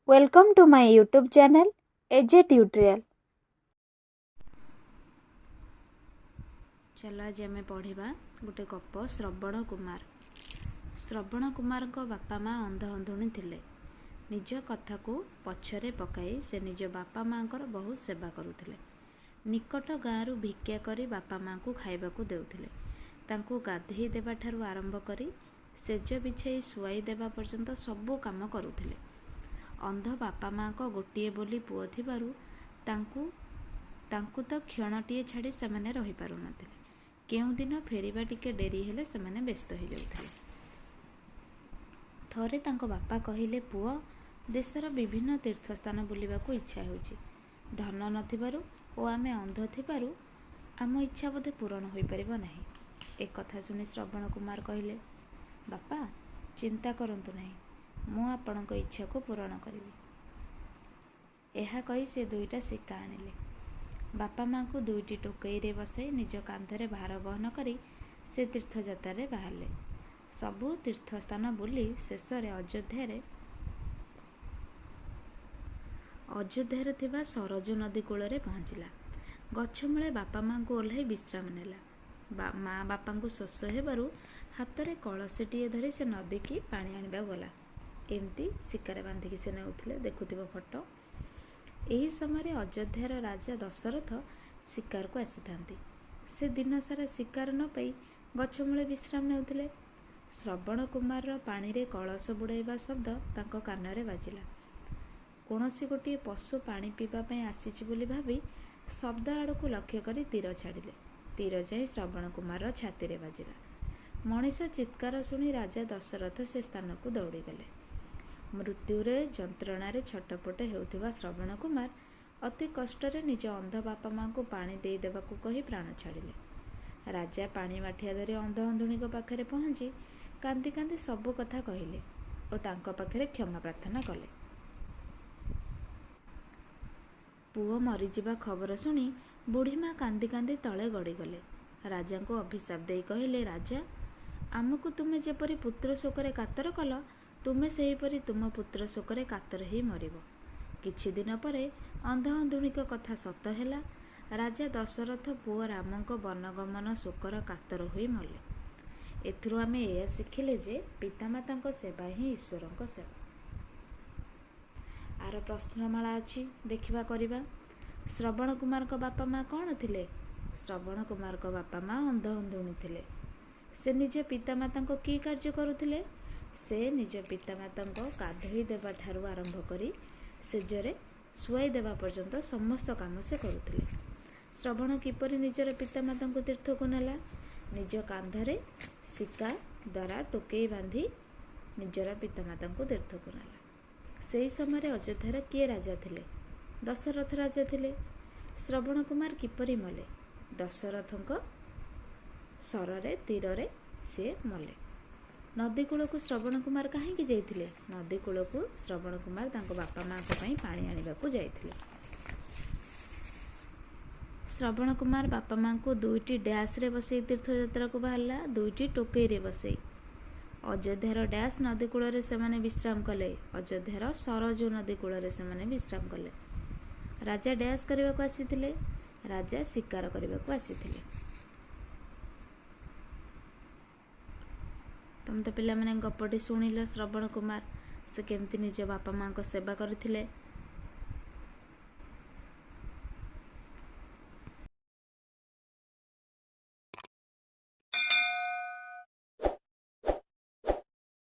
Welcome to my YouTube channel AJ Tutorial। चलो आज आम पढ़ा गोटे गप श्रवण कुमार। श्रवण कुमार को बापा माँ अंध अंधुणी थिले। निज कथा को पछरे पकाई से निज बापा माँ बहुत सेवा करुथिले। निकट गाँव भिक्षा करी बापा माँ को खाइबा को देउथिले। तांको गाधेई देबा ठारू आरंभ करी सेज बिछाई शुआई देबा पर्यंत सबु काम करुथिले। अंध बापा माँ को गोटे बोली पुओ थिबारु तांकु तो क्षणटीए छाड़ी सेमाने रही पारु नथिले। केउ दिन फेरिबा टिके डेरी हेले सेमाने व्यस्त हो जाउथिले। थरे तांको बापा कहिले, पुओ देशर विभिन्न तीर्थस्थान बुलिबाकू इच्छा होउछि। धन नथिबारु ओ आमे अंध थिबारु आम इच्छा बोधे पूरण होई परिबो नाही। एक कथा सुनी श्रवण कुमार कहिले, बापा चिंता करंतु नाही, मु आपणक इच्छा को पूरण करिबी। एहा कही से दुईटा सिक्का आनिले। बापा माँ को दुईटी टोकई रे बसाई निज कांधरे भार बहन करी से तीर्थयात्रा रे बाहरले। सबु तीर्थस्थान बुली शेष अयोध्यार थिबा सरजू नदी कूल रे पहुँचला। गछ मूले बापा माँ को ओह्लाई विश्राम नेला। माँ बापा को शोष हेबारु हाथ में कलसीटीए धरी से नदी की पानी आनिबा गला। एमती शिकार बांधिकी से नेउथिले। देखुथिबो फोटो। एही समय अयोध्यार राजा दशरथ शिकार को आसीथांती। से दिन सारा शिकार न पाई गछ मूले विश्राम नेउथिले। श्रवण कुमार पानी रे कलश बुड़ाइबा शब्द तांको कान रे बाजिला। कोनोसी गोटे पशु पानी पीबा पई आसीछि बोली भाबी शब्द आड़को लक्ष्य करी तीर छाड़िले। तीर जाई श्रवण कुमार छाती रे बाजिला। मनीष चित्कार सुनी राजा दशरथ से स्थान को दौड़ी गले। मृत्युरे जंत्रणारे छटपट हेउथिबा श्रवण कुमार अति कष्टरे निज अंध बापा माँ को पानी देई देबाकू कही प्राण छाड़िले। राजा पानी माठिया धरी अंध अंधुणी पाखरे पहुंची कांदी कांदी सबु कथा कहिले और तांको पाखरे क्षमा प्रार्थना कले। पुओ मरीजिबा खबर सुनी बुढ़ी माँ कांदी कांदी तले गड़ी गले। राजा को अभिशाप देई कहिले, राजा आमको तुमे जेपरी पुत्र शोकरे कातर कल, तुमे सेहीपरि तुम पुत्र शोकरे कातर ही मरिबो। किछि दिन परे अंध अंधुणी कथा सत हेला। राजा दशरथ पुओ रामको वनगमन शोकर कातर होई मले। एथुरु आमे एया शिखिले जे पितामाता सेवा ही ईश्वरଙ୍କ सेवा। आर प्रश्नमाला अछि, देखिबा करिबा। श्रवण कुमार को बापा माँ कौन थिले? श्रवण कुमार को बापा माँ अंध अंधुणी थिले। से निज पितामाता को की कार्य करुथिले? से निज पितामाता गाधोई देबा ठारू आरंभ करी सेजरे शुआई देबा पर्यंत समस्त काम से करुथिले। श्रवण किपरि निजर पितामाता को तीर्थ को नेला? निज कांधरे सिक्का द्वारा टोकई बांधी निजर पितामाता को तीर्थ को नेला। सेही समय अयोध्यार किए राजा थिले? दशरथ राजा थिले। श्रवण कुमार किपरि मले? दशरथଙ୍କ शରରେ तीरे से मले। नदी कूल को श्रवण कुमार कहीं जाइथिले? नदी कूल को श्रवण कुमार तांको बापा माँ को पाई पानी आनिबाकू जाइथिले। श्रवण कुमार बापा माँ को दुईटी डैश रे बसई तीर्थयात्रा को बाहरला। दुईटी टोकई रे बसई अयोध्यार डैश नदी कूल रे सेमाने विश्राम कले। अयोध्यार सरजू नदी कूल रे सेमाने विश्राम कले। राजा डैश करबाकू आसीथिले? राजा शिकार करबाकू आसीथिले। तुम तो पिला मैंने गपटी शुणिल श्रवण कुमार से केमती निज बापा माँ को सेवा करथिले।